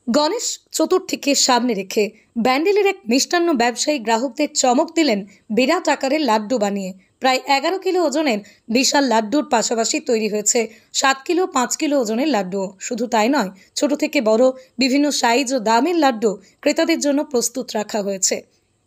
গণেশ চতুর্থীকে সামনে রেখে ব্যান্ডেলের এক মিষ্টান্ন ব্যবসায়ী গ্রাহকদের চমক দিলেন বিরাট আকারের লাড্ডু বানিয়ে। প্রায় 11 কিলো ওজনের বিশাল লাড্ডুর পাশাপাশি তৈরি হয়েছে 7 কিলো 5 কিলো ওজনের লাড্ডু। শুধু তাই নয়, ছোট থেকে বড় বিভিন্ন সাইজ ও দামের লাড্ডু ক্রেতাদের জন্য প্রস্তুত রাখা হয়েছে।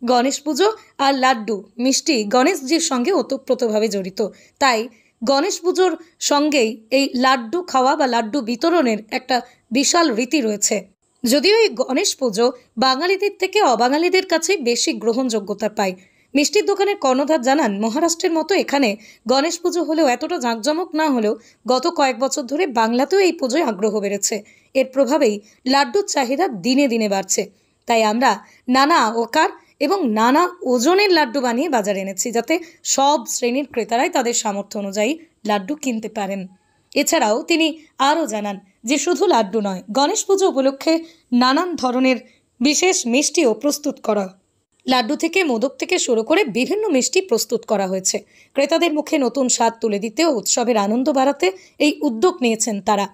গণেশ পুজো আর লাড্ডু মিষ্টি গণেশজির সঙ্গে ওতপ্রোতভাবে জড়িত, তাই গণেশ পুজোর সঙ্গেই এই লাড্ডু খাওয়া বা লাড্ডু বিতরণের একটা বিশাল রীতি রয়েছে। যদিও এই গণেশ পুজো বাঙালিদের থেকে অবাঙালিদের কাছে বেশি গ্রহণযোগ্যতা পায়। মিষ্টির দোকানের কর্ণধার জানান, মহারাষ্ট্রের মতো এখানে গণেশ পুজো হলেও এতটা জাঁকজমক না হলেও গত কয়েক বছর ধরে বাংলাতেও এই পুজোয় আগ্রহ বেড়েছে। এর প্রভাবেই লাড্ডুর চাহিদা দিনে দিনে বাড়ছে। তাই আমরা নানা আকার এবং নানা ওজনের লাড্ডু বানিয়ে বাজারে এনেছি, যাতে সব শ্রেণীর ক্রেতারাই তাদের সামর্থ্য অনুযায়ী লাড্ডু কিনতে পারেন। এছাড়াও তিনি আরও জানান যে শুধু লাড্ডু নয়, গণেশ পুজো উপলক্ষে নানান ধরনের বিশেষ মিষ্টিও প্রস্তুত করা। লাড্ডু থেকে মোদক থেকে শুরু করে বিভিন্ন মিষ্টি প্রস্তুত করা হয়েছে। ক্রেতাদের মুখে নতুন স্বাদ তুলে দিতে ও উৎসবের আনন্দ বাড়াতে এই উদ্যোগ নিয়েছেন তারা।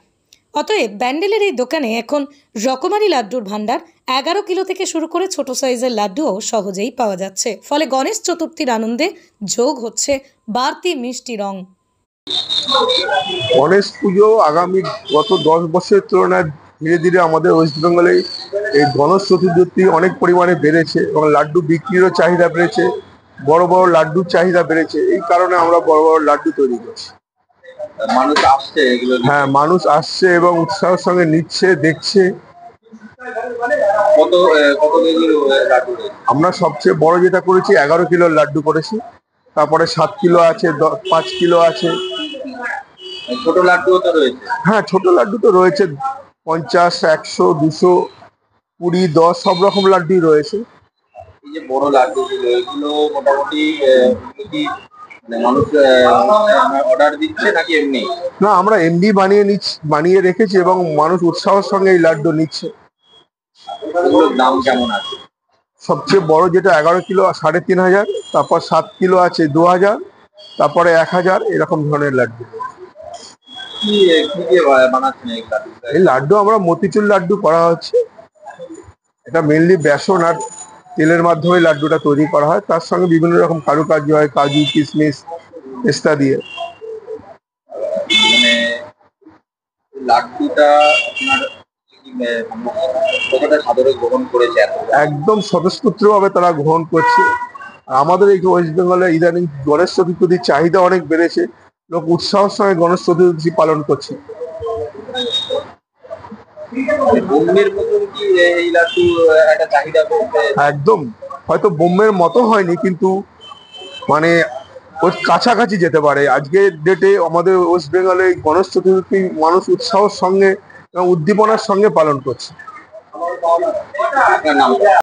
অতএব ব্যান্ডেলের এই দোকানে এখন রকমারি লাড্ডুর ভান্ডার, 11 কিলো থেকে শুরু করে ছোট সাইজের লাড্ডুও সহজেই পাওয়া যাচ্ছে। ফলে গণেশ চতুর্থীর আনন্দে যোগ হচ্ছে বাড়তি মিষ্টি রং। গণেশ পুজো আগামী গত 10 বছরের তুলনায় ধীরে ধীরে আমাদের ওয়েস্ট বেঙ্গলে এই গণেশ চতুর্থী অনেক পরিমাণে বেড়েছে এবং লাড্ডু বিক্রিরও চাহিদা বেড়েছে, বড় বড় লাড্ডুর চাহিদা বেড়েছে। এই কারণে আমরা বড় বড় লাড্ডু তৈরি করছি। মানুষ আসছে এগুলো, হ্যাঁ, মানুষ আসছে এবং উৎসাহের সঙ্গে নিচ্ছে, দেখছে। কত কত কেজির লাড্ডু রয়েছে? আমরা সবচেয়ে বড় যেটা করেছি 11 কিলোর লাড্ডু করেছি, তারপরে 7 কিলো আছে, 5 কিলো আছে। ছোট লাড্ডুও তো রয়েছে? হ্যাঁ, ছোট লাড্ডু তো রয়েছে, 50, 100, 200, 20, 10 সব রকম লাড্ডুই রয়েছে। এই যে বড় লাড্ডুগুলো, এগুলো মোটামুটি কি মানুষ অর্ডার দিচ্ছে নাকি এমনি? না, আমরা এমনি বানিয়ে রেখেছি এবং মানুষ উৎসাহের সঙ্গে এই লাড্ডু নিচ্ছে। এগুলোর দাম কেমন আছে? সবচেয়ে বড় যেটা 11 কিলো 3,500, তারপর 7 কিলো আছে 2,000, তারপরে 1,000, এরকম ধরনের লাড্ডু। কি কি দিয়ে বানাচ্ছেন এই লাড্ডু? এই লাড্ডু আমরা মতিচুর লাড্ডু করা হচ্ছে। এটা মেনলি বেসন আর তেলের মাধ্যমে লাড্ডুটা তৈরি করা হয়, তার সঙ্গে বিভিন্ন রকম কারুকার্য হয়, কাজু, কিশমিশ, পেস্তা দিয়ে। মানে লাড্ডুটা আপনার কতটা সাদরে গ্রহণ করেছে? একদম স্বতঃস্ফূর্তভাবে তারা গ্রহণ করছে। আর আমাদের এই ওয়েস্ট বেঙ্গলে ইদানিং গণেশ চতুর্থীর চাহিদা অনেক বেড়েছে, লোক উৎসাহের সঙ্গে গণেশ চতুর্থী পালন করছে। বোম্বের মতন কি এই লাড্ডু একটা চাহিদা করতে? একদম, হয়তো বোম্বের মতো হয়নি, কিন্তু মানে ওর কাছাকাছি যেতে পারে। আজকের ডেটে আমাদের ওয়েস্ট বেঙ্গলে গণেশ চতুর্থী মানুষ উৎসাহের সঙ্গে এবং উদ্দীপনার সঙ্গে পালন করছে। আপনার নাম?